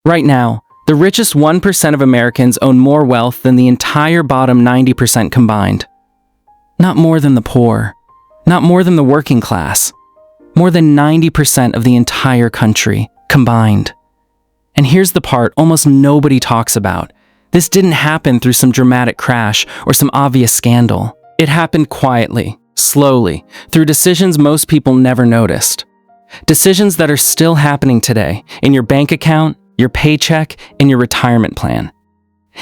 Right now, the richest 1% of Americans own more wealth than the entire bottom 90% combined. Not more than the poor, not more than the working class, more than 90% of the entire country combined. And here's the part almost nobody talks about. This didn't happen through some dramatic crash or some obvious scandal. It happened quietly, slowly, through decisions most people never noticed. Decisions that are still happening today in your bank account, your paycheck, and your retirement plan.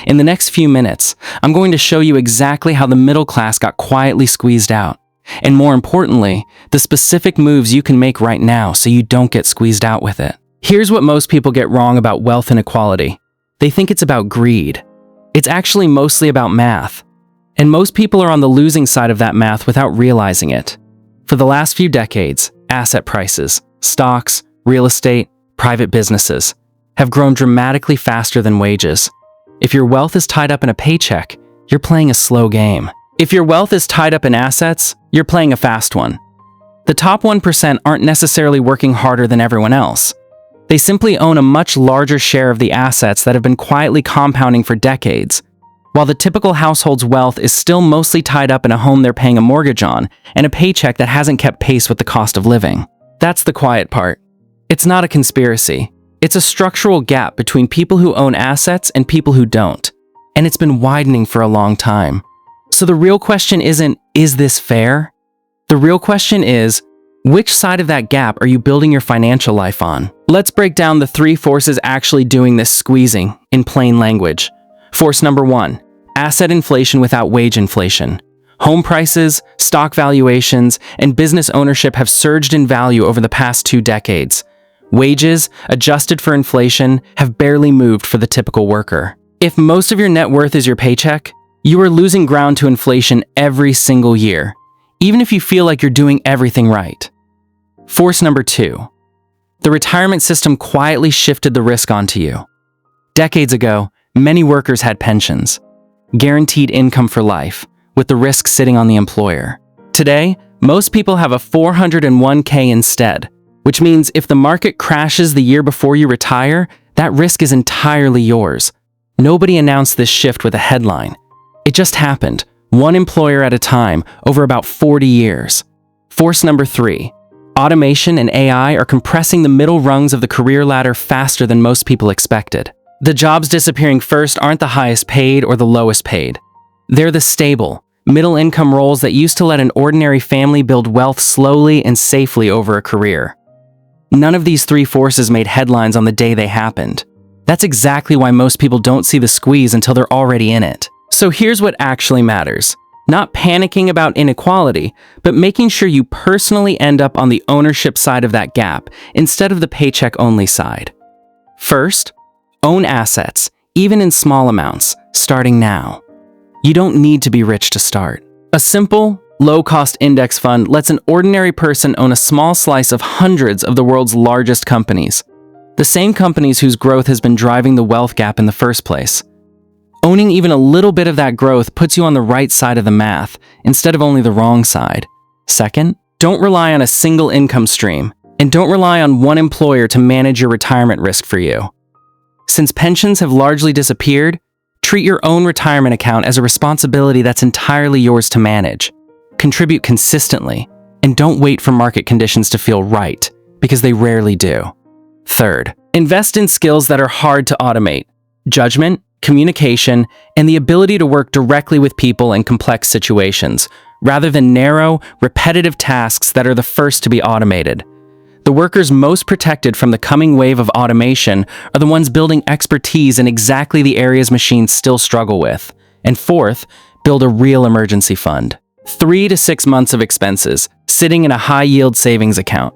In the next few minutes, I'm going to show you exactly how the middle class got quietly squeezed out, and more importantly, the specific moves you can make right now so you don't get squeezed out with it. Here's what most people get wrong about wealth inequality. They think it's about greed. It's actually mostly about math. And most people are on the losing side of that math without realizing it. For the last few decades, asset prices, stocks, real estate, private businesses have grown dramatically faster than wages. If your wealth is tied up in a paycheck, you're playing a slow game. If your wealth is tied up in assets, you're playing a fast one. The top 1% aren't necessarily working harder than everyone else. They simply own a much larger share of the assets that have been quietly compounding for decades, while the typical household's wealth is still mostly tied up in a home they're paying a mortgage on and a paycheck that hasn't kept pace with the cost of living. That's the quiet part. It's not a conspiracy. It's a structural gap between people who own assets and people who don't, and it's been widening for a long time. So the real question isn't, is this fair? The real question is, which side of that gap are you building your financial life on? Let's break down the three forces actually doing this squeezing in plain language. Force number 1, asset inflation without wage inflation. Home prices, stock valuations, and business ownership have surged in value over the past 2 decades. Wages, adjusted for inflation, have barely moved for the typical worker. If most of your net worth is your paycheck, you are losing ground to inflation every single year, even if you feel like you're doing everything right. Force number 2, the retirement system quietly shifted the risk onto you. Decades ago, many workers had pensions, guaranteed income for life, with the risk sitting on the employer. Today, most people have a 401k instead, which means if the market crashes the year before you retire, that risk is entirely yours. Nobody announced this shift with a headline. It just happened, one employer at a time, over about 40 years. Force number 3, automation and AI are compressing the middle rungs of the career ladder faster than most people expected. The jobs disappearing first aren't the highest paid or the lowest paid. They're the stable, middle-income roles that used to let an ordinary family build wealth slowly and safely over a career. None of these 3 forces made headlines on the day they happened. That's exactly why most people don't see the squeeze until they're already in it. So here's what actually matters. Not panicking about inequality, but making sure you personally end up on the ownership side of that gap instead of the paycheck-only side. First, own assets, even in small amounts, starting now. You don't need to be rich to start. A simple, low-cost index fund lets an ordinary person own a small slice of hundreds of the world's largest companies, the same companies whose growth has been driving the wealth gap in the first place. Owning even a little bit of that growth puts you on the right side of the math instead of only the wrong side. Second, don't rely on a single income stream, and don't rely on one employer to manage your retirement risk for you. Since pensions have largely disappeared, treat your own retirement account as a responsibility that's entirely yours to manage. Contribute consistently, and don't wait for market conditions to feel right, because they rarely do. Third, invest in skills that are hard to automate: judgment, communication, and the ability to work directly with people in complex situations, rather than narrow, repetitive tasks that are the first to be automated. The workers most protected from the coming wave of automation are the ones building expertise in exactly the areas machines still struggle with. And fourth, build a real emergency fund. 3 to 6 months of expenses, sitting in a high-yield savings account.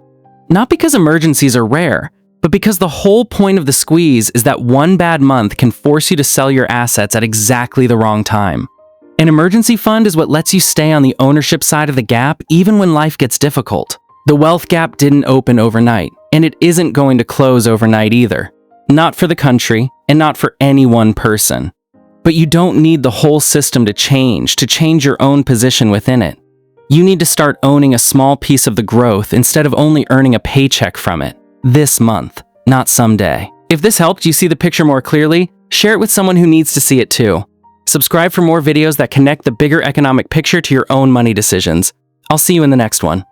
Not because emergencies are rare, but because the whole point of the squeeze is that one bad month can force you to sell your assets at exactly the wrong time. An emergency fund is what lets you stay on the ownership side of the gap even when life gets difficult. The wealth gap didn't open overnight, and it isn't going to close overnight either. Not for the country, and not for any one person. But you don't need the whole system to change your own position within it. You need to start owning a small piece of the growth instead of only earning a paycheck from it. This month, not someday. If this helped you see the picture more clearly, share it with someone who needs to see it too. Subscribe for more videos that connect the bigger economic picture to your own money decisions. I'll see you in the next one.